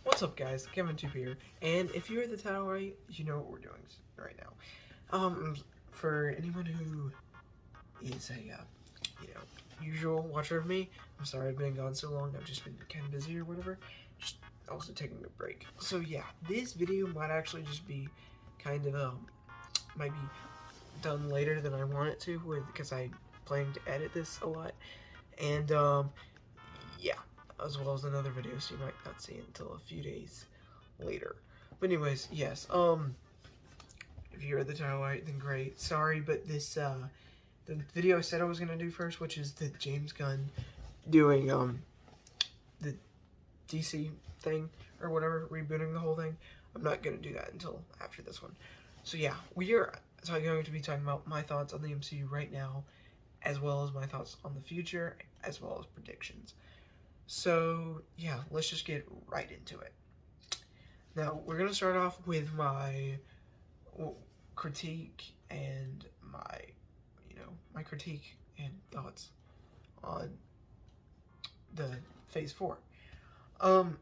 What's up, guys? Kevin2 here, and if you heard the title right, you know what we're doing right now. For anyone who is a, usual watcher of me, I'm sorry I've been gone so long, I've just been kind of busy or whatever, just also taking a break. So yeah, this video might actually just be kind of, might be done later than I want it to, because I plan to edit this a lot, and, yeah, as well as another video, so you might not see it until a few days later. But anyways, yes, if you heard the title right, then great. Sorry, but this, the video I said I was gonna do first, which is the James Gunn doing, the DC thing, or whatever, rebooting the whole thing, I'm not gonna do that until after this one. So yeah, we are going to be talking about my thoughts on the MCU right now, as well as my thoughts on the future, as well as predictions. So, yeah, let's just get right into it. Now, we're going to start off with my critique and my critique and thoughts on the Phase 4.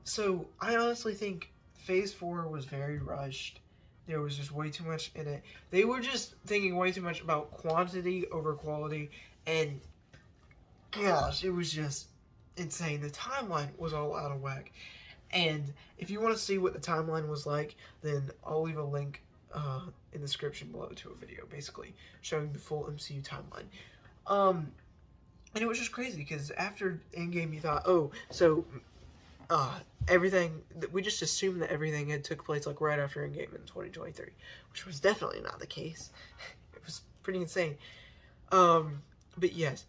So, I honestly think Phase 4 was very rushed. There was just way too much in it. They were just thinking way too much about quantity over quality, and gosh, it was just insane. The timeline was all out of whack, and if you want to see what the timeline was like, then I'll leave a link in the description below to a video basically showing the full MCU timeline. And it was just crazy because after Endgame you thought, oh, so everything, we just assumed that everything had took place like right after Endgame in 2023, which was definitely not the case. It was pretty insane. But yes,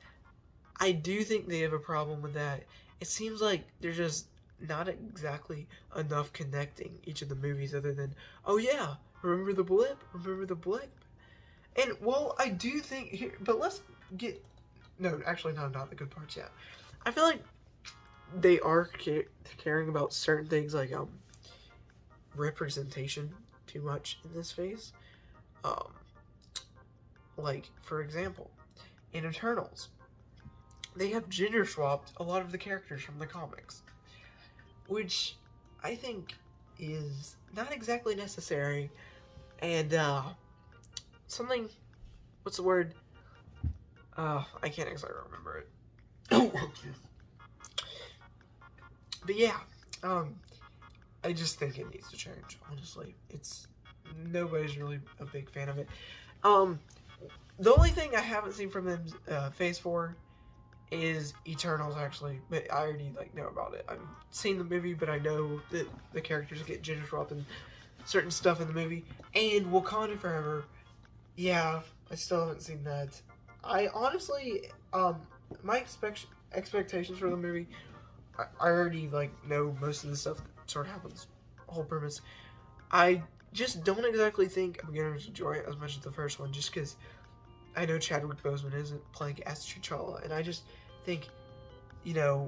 I do think they have a problem with that. It seems like there's just not exactly enough connecting each of the movies other than, oh yeah, remember the blip? Remember the blip? And, well, I do think, here, but let's get, no, actually, no, not the good parts yet. I feel like they are caring about certain things like, representation too much in this phase. Like, for example, in Eternals, they have gender swapped a lot of the characters from the comics, which I think is not exactly necessary, and something, what's the word? I can't exactly remember it. But yeah, I just think it needs to change, honestly. Nobody's really a big fan of it. The only thing I haven't seen from them, Phase 4, is Eternals, actually, but I already know about it. I've seen the movie, but I know that the characters get gender swapped and certain stuff in the movie. And Wakanda Forever, yeah, I still haven't seen that. I honestly, my expectations for the movie, I already know most of the stuff that sort of happens. Whole premise. I just don't exactly think I'm gonna enjoy it as much as the first one, just because I know Chadwick Boseman isn't playing as T'Challa, and I just think,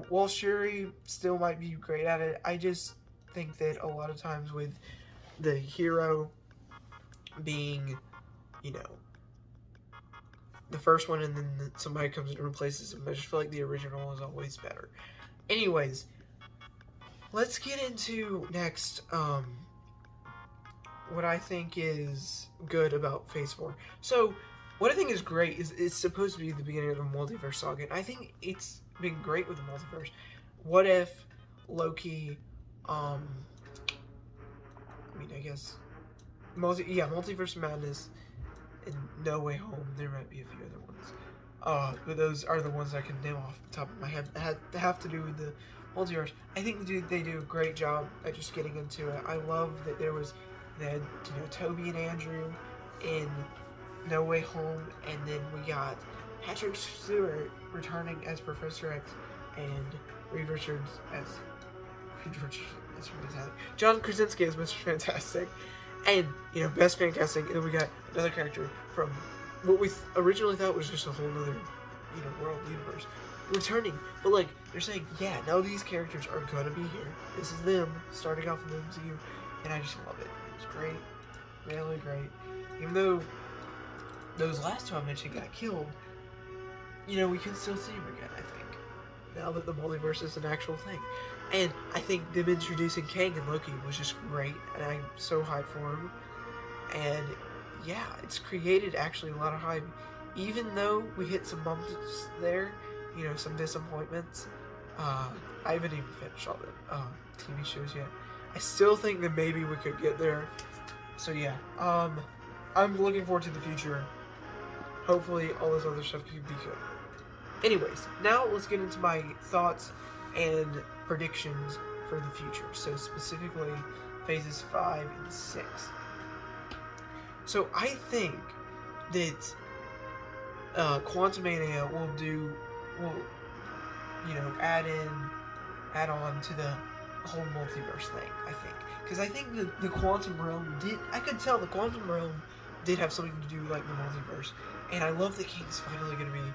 while Shuri still might be great at it, I just think that a lot of times with the hero being, the first one and then somebody comes and replaces him, I just feel like the original is always better. Anyways, let's get into next, what I think is good about Phase 4. So, what I think is great is it's supposed to be the beginning of the multiverse saga, and I think it's been great with the multiverse. What if Loki, I guess, Multiverse Madness and No Way Home, there might be a few other ones. But those are the ones I can name off the top of my head that have to do with the multiverse. I think they do a great job at just getting into it. I love that they had, Toby and Andrew in No Way Home, and then we got Patrick Stewart returning as Professor X, and Reed Richards as Mr. Fantastic, John Krasinski as Mr. Fantastic, and Best Fantastic, and then we got another character from what we originally thought was just a whole other world universe returning, but they're saying, yeah, now these characters are gonna be here. This is them starting off in the MCU, and I just love it. It's great, really great. Even though those last two I mentioned got killed, we can still see them again, I think. now that the multiverse is an actual thing. And I think them introducing Kang and Loki was just great, and I'm so hyped for him. And yeah, it's created actually a lot of hype. Even though we hit some bumps there, some disappointments, I haven't even finished all the TV shows yet. I still think that maybe we could get there. So yeah, I'm looking forward to the future. Hopefully all this other stuff could be good. Anyways, now let's get into my thoughts and predictions for the future. So specifically, phases 5 and 6. So I think that Quantumania will add on to the whole multiverse thing, I think. Because I think the Quantum Realm I could tell the Quantum Realm did have something to do like the multiverse. And I love that King's finally going to be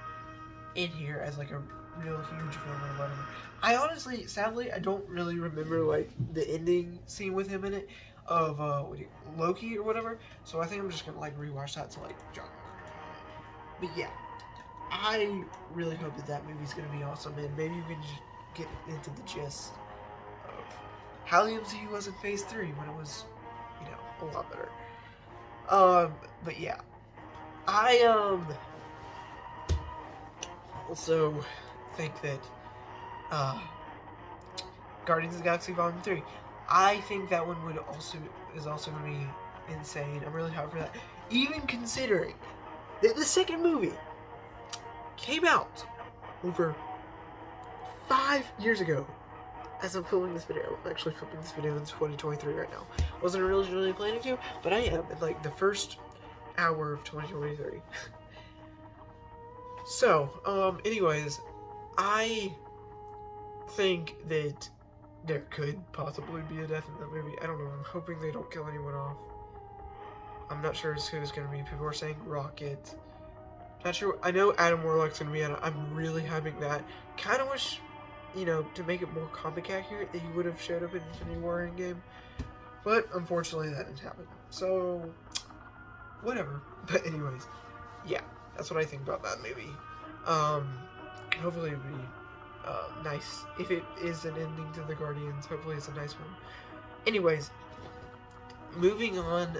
in here as like a real huge villain or whatever. I honestly, sadly, I don't really remember like the ending scene with him in it of Loki or whatever. So I think I'm just going to like rewatch that to like jog. But yeah, I really hope that movie's going to be awesome, and maybe you can just get into the gist of how the MCU was in Phase 3 when it was, a lot better. But yeah, I also think that Guardians of the Galaxy Volume 3, I think that one is also going to be insane. I'm really hyped for that. Even considering that the second movie came out over 5 years ago. As I'm filming this video, I'm actually filming this video in 2023 right now. Wasn't really planning to, but I am in like the first hour of 2023. So, anyways, I think that there could possibly be a death in that movie. I don't know. I'm hoping they don't kill anyone off. I'm not sure who it's going to be. People are saying Rocket. Not sure. I know Adam Warlock's going to be in it. I'm really hyping that. Kind of wish, to make it more comic accurate, that he would have showed up in Infinity War Endgame. But, unfortunately, that didn't happen. So, whatever. But anyways, yeah, that's what I think about that movie. Hopefully it'll be nice. If it is an ending to the Guardians, hopefully it's a nice one. Anyways, moving on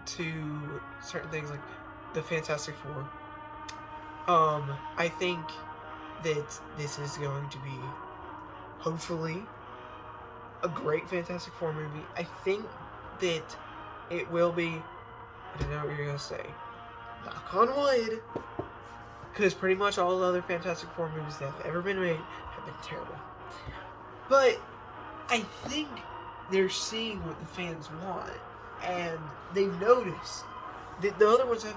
to certain things like the Fantastic Four. I think that this is going to be, hopefully, a great Fantastic Four movie. I think that it will be, I don't know what you're going to say, knock on wood, because pretty much all the other Fantastic Four movies that have ever been made have been terrible. But I think they're seeing what the fans want, and they've noticed that the other ones are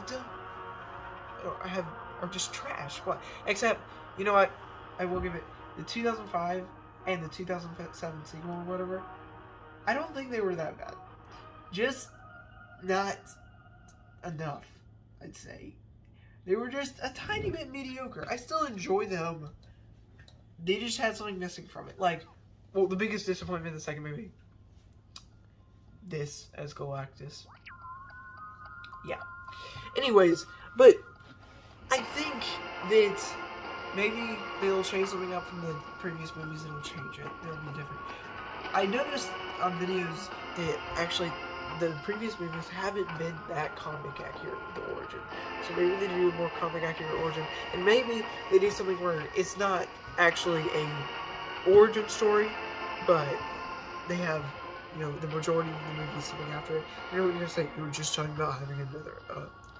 just trash. What? Except, you know what? I will give it the 2005 and the 2007 sequel or whatever. I don't think they were that bad. Just not enough, I'd say. They were just a tiny bit mediocre. I still enjoy them. They just had something missing from it. Like, well, the biggest disappointment in the second movie. This as Galactus. Yeah. Anyways, but I think that maybe they'll change something up from the previous movies and it'll change it. It'll be different. I noticed on videos that actually the previous movies haven't been that comic accurate with the origin. So maybe they do a more comic accurate origin. And maybe they do something where it's not actually a origin story, but they have, the majority of the movie something after it. You know what you're going to say? You were just talking about having another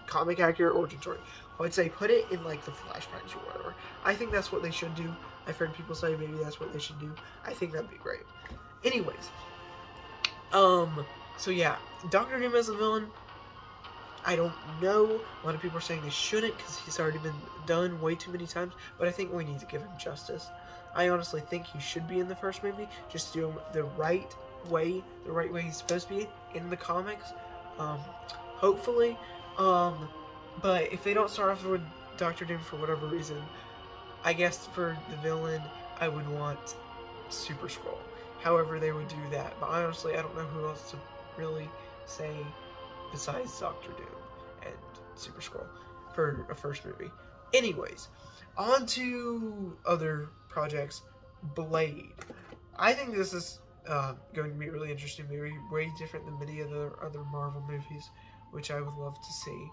comic accurate origin story. Well, I'd say put it in like the flashbacks or whatever. I think that's what they should do. I've heard people say maybe that's what they should do. I think that'd be great. Anyways, so yeah, Doctor Doom as a villain, I don't know. A lot of people are saying they shouldn't because he's already been done way too many times, but I think we need to give him justice. I honestly think he should be in the first movie. Just do him the right way he's supposed to be in the comics. Hopefully. But if they don't start off with Doctor Doom for whatever reason, I guess for the villain, I would want Super Skrull. However they would do that. But honestly, I don't know who else to really say besides Doctor Doom and Super Skrull for a first movie. Anyways, on to other projects. Blade. I think this is going to be a really interesting movie, way different than many of the other Marvel movies, which I would love to see.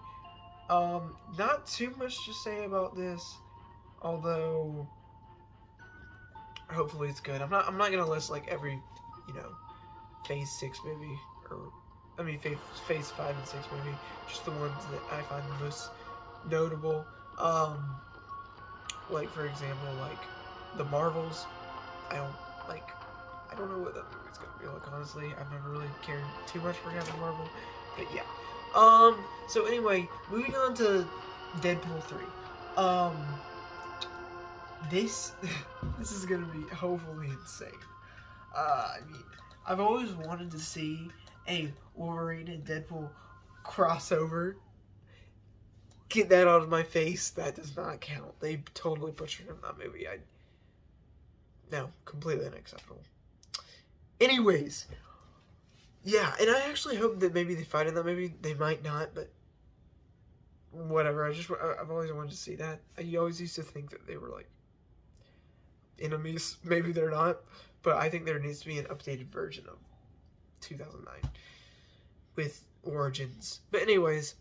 Not too much to say about this, although hopefully it's good. I'm not gonna list like every, you know, Phase 6 movie, or I mean Phase 5 and 6 movie, just the ones that I find the most notable. Like for example, like the Marvels. I don't like. I don't know what that movie's gonna be like. Honestly, I've never really cared too much for Captain Marvel, but yeah. So anyway, moving on to Deadpool 3. Um. This this is gonna be hopefully insane. I mean, I've always wanted to see a Wolverine and Deadpool crossover. Get that out of my face. That does not count. They totally butchered in that movie. No, completely unacceptable. Anyways, yeah, and I actually hope that maybe they fight in that movie. They might not, but whatever. I've always wanted to see that. I always used to think that they were like enemies. Maybe they're not, but I think there needs to be an updated version of 2009 with Origins. But anyways,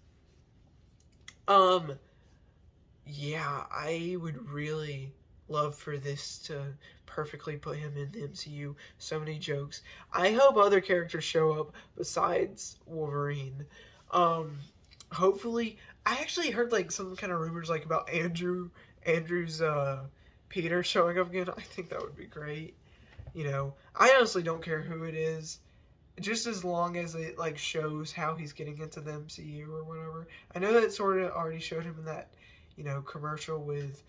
yeah, I would really love for this to perfectly put him in the MCU. So many jokes. I hope other characters show up besides Wolverine. Hopefully, I actually heard like some kind of rumors like about Andrew's Peter showing up again. I think that would be great. You know, I honestly don't care who it is, just as long as it like shows how he's getting into the MCU or whatever. I know that sort of already showed him in that, you know, commercial with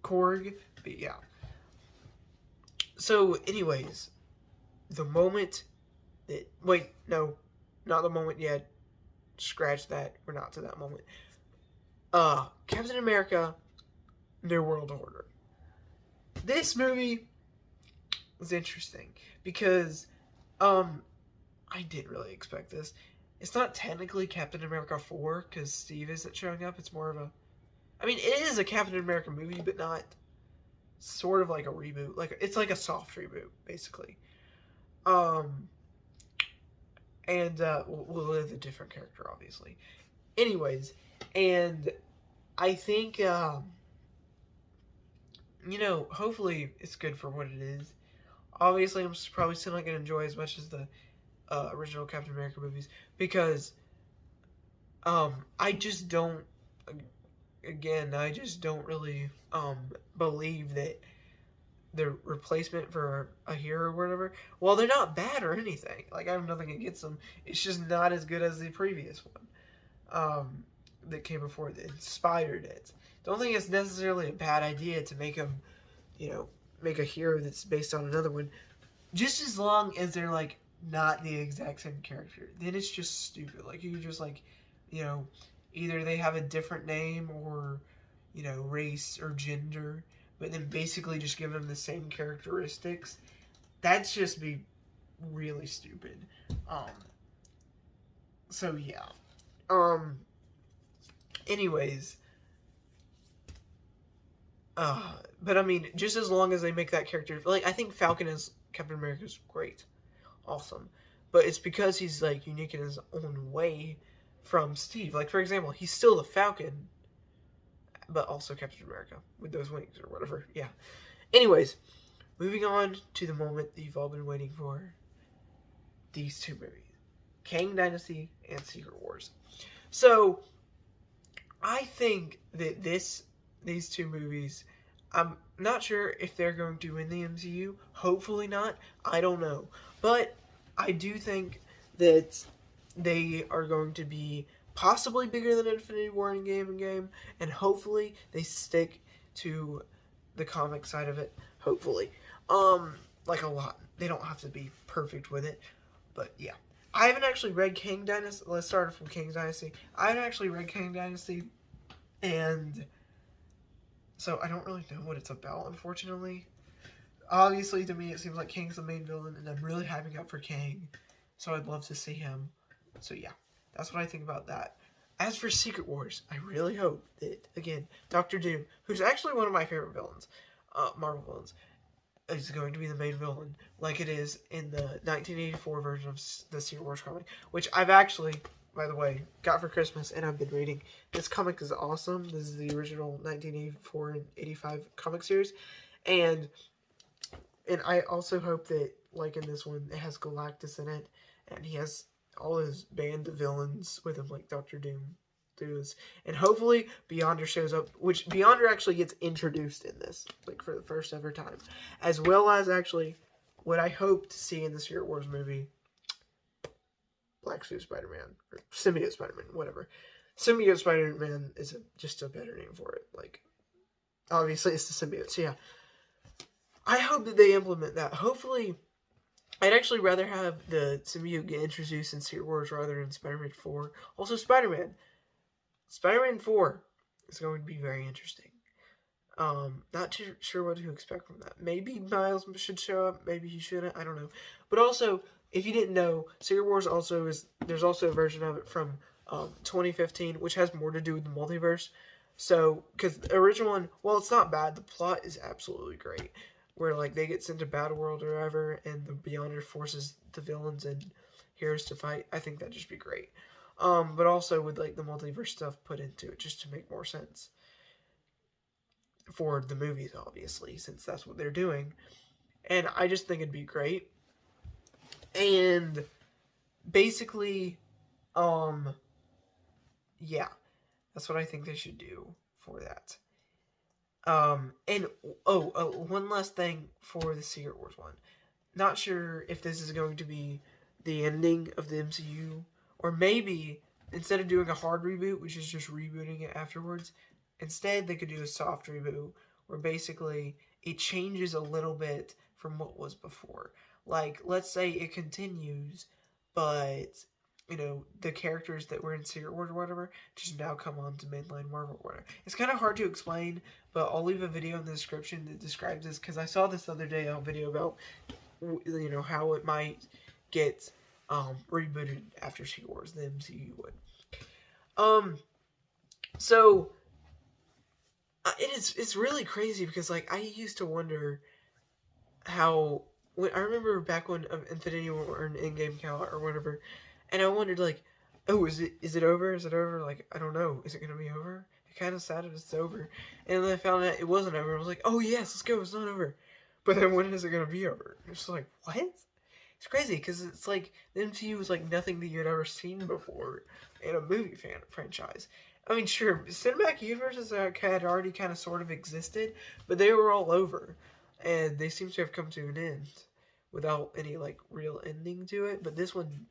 Korg, but yeah. So, anyways, the moment that no, not the moment yet. Scratch that. We're not to that moment. Captain America, New World Order. This movie was interesting because I didn't really expect this. It's not technically Captain America 4 because Steve isn't showing up. It's more of a, I mean, it is a Captain America movie, but not sort of like a reboot. Like it's like a soft reboot, basically. And we'll live a different character, obviously. Anyways, and I think you know, hopefully it's good for what it is. Obviously, I'm probably still not gonna enjoy as much as the original Captain America movies because I just don't. Again, I just don't really believe that the replacement for a hero or whatever, well, they're not bad or anything. Like, I have nothing against them. It's just not as good as the previous one that came before that inspired it. Don't think it's necessarily a bad idea to make them, you know, make a hero that's based on another one. Just as long as they're, like, not the exact same character. Then it's just stupid. Like, you just, like, you know, either they have a different name or, you know, race or gender, but then basically just give them the same characteristics. That's just be really stupid. So yeah. Anyways. But I mean, just as long as they make that character, like, I think Falcon as Captain America is great. Awesome. But it's because he's, like, unique in his own way from Steve. Like, for example, he's still the Falcon, but also Captain America with those wings or whatever. Yeah. Anyways, moving on to the moment that you've all been waiting for. These two movies. Kang Dynasty and Secret Wars. So, I think that these two movies, I'm not sure if they're going to win the MCU. Hopefully not. I don't know. But I do think that they are going to be possibly bigger than Infinity War and Endgame, and hopefully they stick to the comic side of it. Hopefully. Like a lot. They don't have to be perfect with it, but yeah. I haven't actually read Kang Dynasty. Let's start from Kang Dynasty. I haven't actually read Kang Dynasty, and so I don't really know what it's about, unfortunately. Obviously, to me, it seems like Kang's the main villain, and I'm really hyping up for Kang, so I'd love to see him. So yeah, that's what I think about that. as for Secret Wars, I really hope that, again, Doctor Doom, who's actually one of my favorite villains, Marvel villains, is going to be the main villain, like it is in the 1984 version of the Secret Wars comic, which I've actually, by the way, got for Christmas, and I've been reading. This comic is awesome. This is the original 1984 and 85 comic series, and I also hope that, like in this one, it has Galactus in it, and he has all his band of villains with him, like Doctor Doom does. And hopefully Beyonder shows up, which Beyonder actually gets introduced in this, like for the first ever time. As well as actually what I hope to see in the Secret Wars movie, Black Suit Spider-Man, or Symbiote Spider-Man, whatever. Symbiote Spider-Man is just a better name for it. Like, obviously it's the symbiote, so yeah. I hope that they implement that. Hopefully, I'd actually rather have the symbiote get introduced in Secret Wars rather than Spider-Man 4. Also, Spider-Man 4 is going to be very interesting. Not too sure what to expect from that. Maybe Miles should show up. Maybe he shouldn't. I don't know. But also, if you didn't know, Secret Wars there's also a version of it from 2015, which has more to do with the multiverse. So, because the original one, well, it's not bad. The plot is absolutely great. Where, like, they get sent to Battle World or whatever, and the Beyonder forces the villains and heroes to fight. I think that'd just be great. But also with, like, the multiverse stuff put into it, just to make more sense. For the movies, obviously, since that's what they're doing. And I just think it'd be great. And, basically, yeah. That's what I think they should do for that. One last thing for the Secret Wars one. Not sure if this is going to be the ending of the MCU, or maybe instead of doing a hard reboot, which is just rebooting it afterwards, instead they could do a soft reboot, where basically it changes a little bit from what was before. Like, let's say it continues, but the characters that were in Secret Wars or whatever just now come on to mainline Marvel or whatever. It's kind of hard to explain, but I'll leave a video in the description that describes this, because I saw this the other day, a video about, how it might get rebooted after Secret Wars, the MCU would. So, it's really crazy, because, like, I used to wonder how, I remember back when Infinity War or an Endgame came out or whatever, and I wondered, like, oh, is it over? Is it over? Like, I don't know. Is it going to be over? It kind of sad if it's over. And then I found out it wasn't over. I was like, oh, yes, let's go. It's not over. But then when is it going to be over? It's like, what? It's crazy, because it's like, the MCU was like nothing that you had ever seen before in a movie franchise. I mean, sure, cinematic universes had already kind of sort of existed, but they were all over. And they seem to have come to an end without any, like, real ending to it. But this one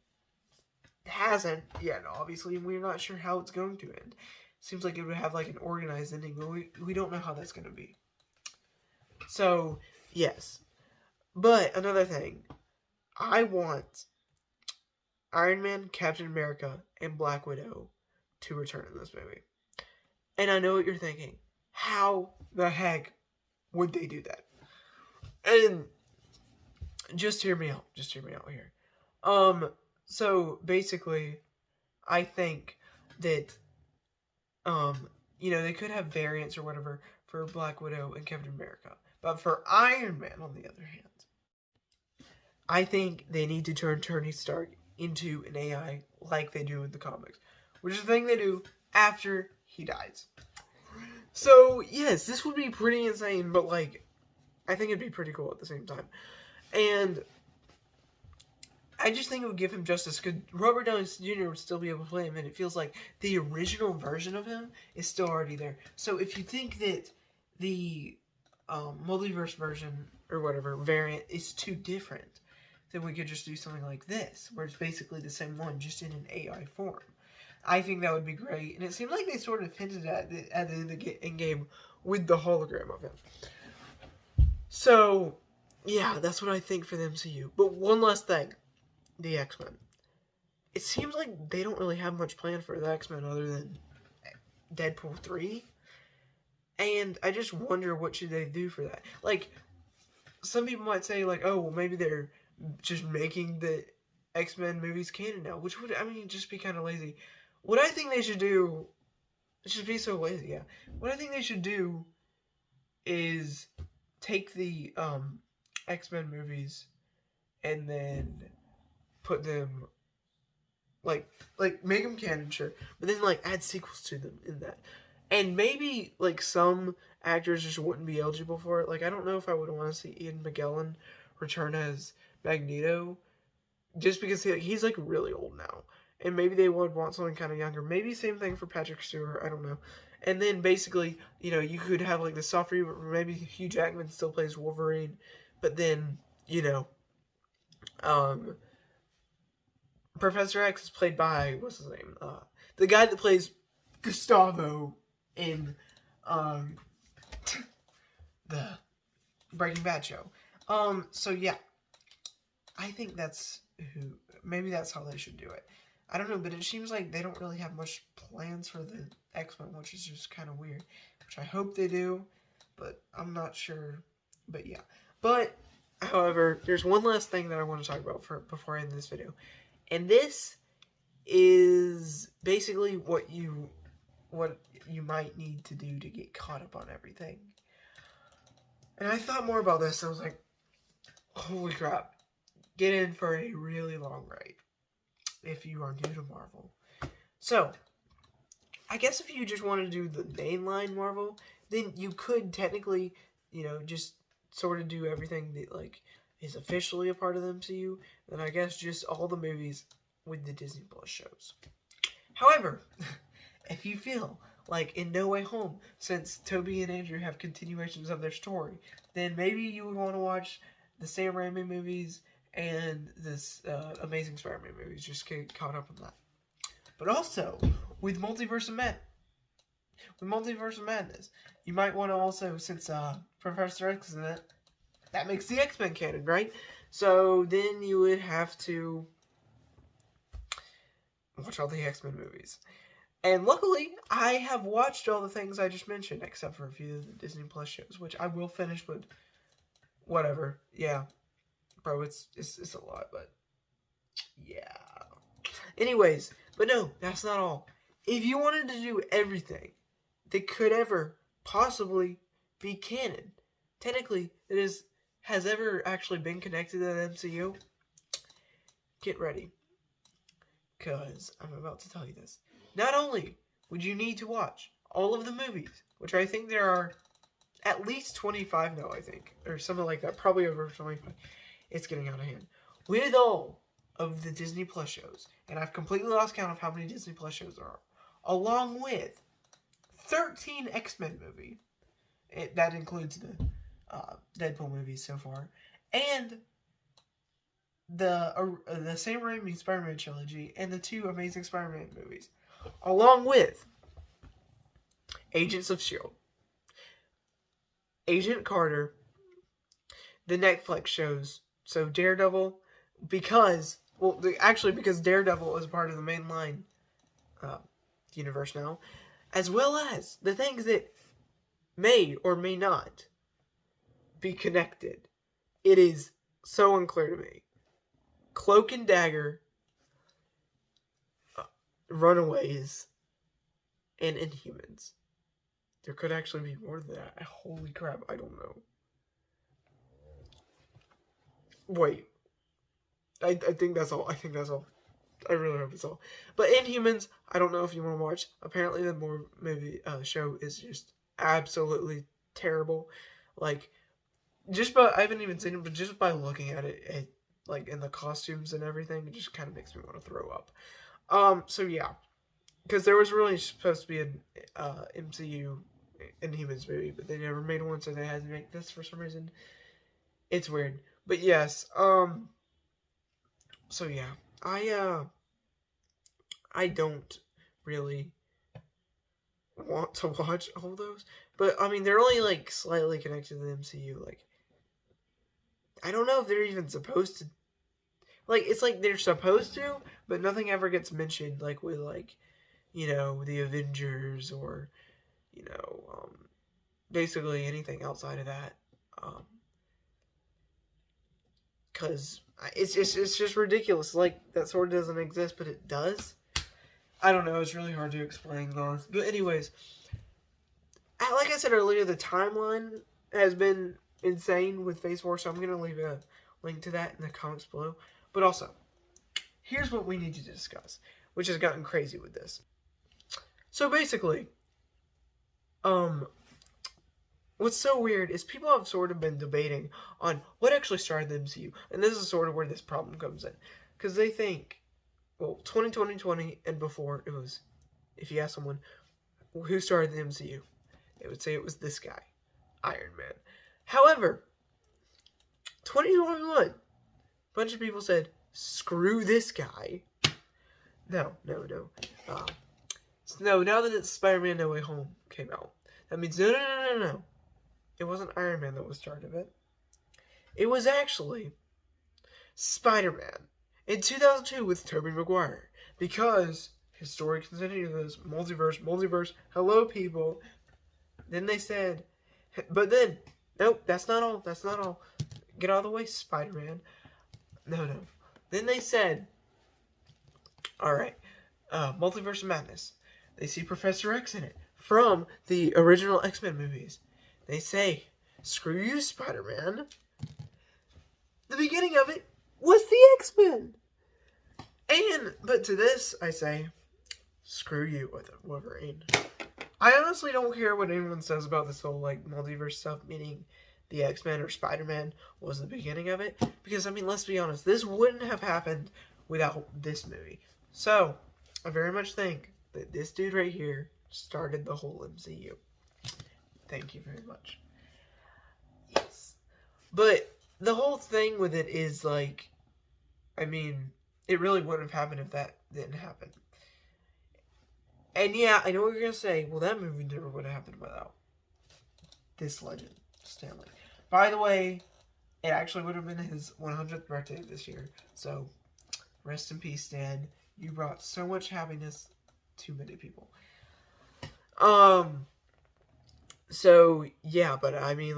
hasn't yet, obviously, and we're not sure how it's going to end. Seems like it would have, like, an organized ending, but we don't know how that's going to be. So, yes. But, another thing. I want Iron Man, Captain America, and Black Widow to return in this movie. And I know what you're thinking. How the heck would they do that? And just hear me out. Just hear me out here. So basically, I think that, they could have variants or whatever for Black Widow and Captain America. But for Iron Man, on the other hand, I think they need to turn Tony Stark into an AI like they do in the comics, which is the thing they do after he dies. So, yes, this would be pretty insane, but, like, I think it'd be pretty cool at the same time. And I just think it would give him justice, because Robert Downey Jr. would still be able to play him, and it feels like the original version of him is still already there. So if you think that the multiverse version, or whatever, variant is too different, then we could just do something like this, where it's basically the same one, just in an AI form. I think that would be great, and it seemed like they sort of hinted at the end of the Endgame with the hologram of him. So, yeah, that's what I think for the MCU. But one last thing. The X-Men. It seems like they don't really have much planned for the X-Men other than Deadpool 3. And I just wonder what should they do for that. Like, some people might say, like, oh, well, maybe they're just making the X-Men movies canon now. Which would, just be kind of lazy. What I think they should do, it should be so lazy, yeah. What I think they should do is take the X-Men movies and then put them like make them canon, sure, but then like add sequels to them in that, and maybe like some actors just wouldn't be eligible for it. Like I don't know if I would want to see Ian McKellen return as Magneto, just because he's like really old now, and maybe they would want someone kind of younger. Maybe same thing for Patrick Stewart. I don't know. And then basically, you could have like the soft reboot where maybe Hugh Jackman still plays Wolverine, but then um, Professor X is played by what's his name? The guy that plays Gustavo in the Breaking Bad show. So yeah, I think maybe that's how they should do it. I don't know, but it seems like they don't really have much plans for the X-Men, which is just kind of weird. Which I hope they do, but I'm not sure. But yeah. But, however, there's one last thing that I want to talk about before I end this video. And this is basically what you might need to do to get caught up on everything. And I thought more about this, and I was like, holy crap. Get in for a really long ride if you are new to Marvel. So, I guess if you just want to do the mainline Marvel, then you could technically, just sort of do everything that, like, is officially a part of the MCU, then I guess just all the movies with the Disney Plus shows. However, if you feel like in No Way Home, since Tobey and Andrew have continuations of their story, then maybe you would want to watch the Sam Raimi movies and this Amazing Spider-Man movies, just get caught up on that. But also, with Multiverse of Madness, you might want to also, since Professor X is in it, that makes the X-Men canon, right? So then you would have to watch all the X-Men movies. And luckily, I have watched all the things I just mentioned, except for a few of the Disney Plus shows, which I will finish, but whatever. Yeah. Bro, it's a lot, but yeah. Anyways, but no, that's not all. If you wanted to do everything that could ever possibly be canon, technically, has ever actually been connected to the MCU, get ready. Because I'm about to tell you this. Not only would you need to watch all of the movies, which I think there are at least 25 now, I think, or something like that, probably over 25. It's getting out of hand. With all of the Disney Plus shows, and I've completely lost count of how many Disney Plus shows there are, along with 13 X-Men movies, that includes the Deadpool movies so far, and the Sam Raimi Spider-Man trilogy, and the 2 Amazing Spider-Man movies, along with Agents of S.H.I.E.L.D., Agent Carter, the Netflix shows, so Daredevil, because Daredevil is part of the mainline universe now, as well as the things that may or may not be connected. It is so unclear to me. Cloak and Dagger, Runaways, and Inhumans. There could actually be more than that. Holy crap, I don't know. Wait. I think that's all. I really hope it's all. But Inhumans, I don't know if you want to watch. Apparently the movie show is just absolutely terrible. Like, I haven't even seen it, but just by looking at it, like, in the costumes and everything, it just kind of makes me want to throw up. So yeah. Because there was really supposed to be an MCU Inhumans movie, but they never made one, so they had to make this for some reason. It's weird. But yes, so yeah, I don't really want to watch all those, but I mean, they're only like slightly connected to the MCU. Like, I don't know if they're even supposed to. Like, it's like they're supposed to, but nothing ever gets mentioned. Like with the Avengers or basically anything outside of that. Because it's just ridiculous. Like, that sort of doesn't exist, but it does. I don't know, it's really hard to explain, guys. But anyways, like I said earlier, the timeline has been insane with Phase 4, so I'm going to leave a link to that in the comments below. But also, here's what we need to discuss, which has gotten crazy with this. So basically, what's so weird is people have sort of been debating on what actually started the MCU. And this is sort of where this problem comes in. Because they think, well, 2020 and before, it was, if you ask someone, who started the MCU? They would say it was this guy, Iron Man. However, 2021, a bunch of people said, screw this guy. No. No, now that it's Spider-Man No Way Home came out, that means no. It wasn't Iron Man that was the start of it. It was actually Spider-Man in 2002 with Tobey Maguire. Because his story continued this multiverse, hello people. Then they said, but then, nope, that's not all. Get out of the way, Spider-Man. No. Then they said, alright, Multiverse of Madness. They see Professor X in it from the original X-Men movies. They say, screw you, Spider-Man. The beginning of it was the X-Men. But to this, I say, screw you with Wolverine. I honestly don't care what anyone says about this whole, multiverse stuff, meaning the X-Men or Spider-Man was the beginning of it. Because, I mean, let's be honest, this wouldn't have happened without this movie. So, I very much think that this dude right here started the whole MCU. Thank you very much. Yes. But the whole thing with it is, I mean, it really wouldn't have happened if that didn't happen. And yeah, I know what you're going to say. Well, that movie never would have happened without this legend, Stan Lee. By the way, it actually would have been his 100th birthday this year. So, rest in peace, Stan. You brought so much happiness to many people. So, yeah, but I mean,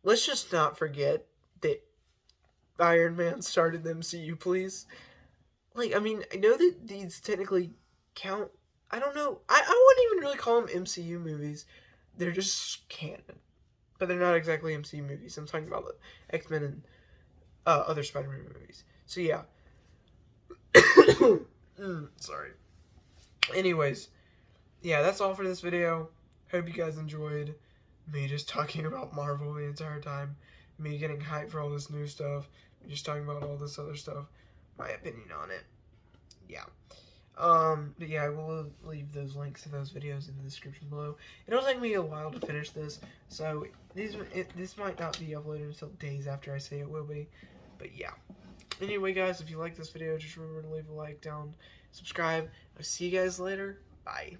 let's just not forget that Iron Man started the MCU, please. I mean, I know that these technically count. I don't know. I wouldn't even really call them MCU movies. They're just canon. But they're not exactly MCU movies. I'm talking about the X-Men and other Spider-Man movies. So, yeah. Sorry. Anyways, yeah, that's all for this video. Hope you guys enjoyed me just talking about Marvel the entire time. Me getting hyped for all this new stuff. Just talking about all this other stuff. My opinion on it. Yeah. But yeah, I will leave those links to those videos in the description below. It'll take me a while to finish this, so this might not be uploaded until days after I say it will be. But yeah. Anyway, guys, if you like this video, just remember to leave a like down, subscribe. I'll see you guys later. Bye.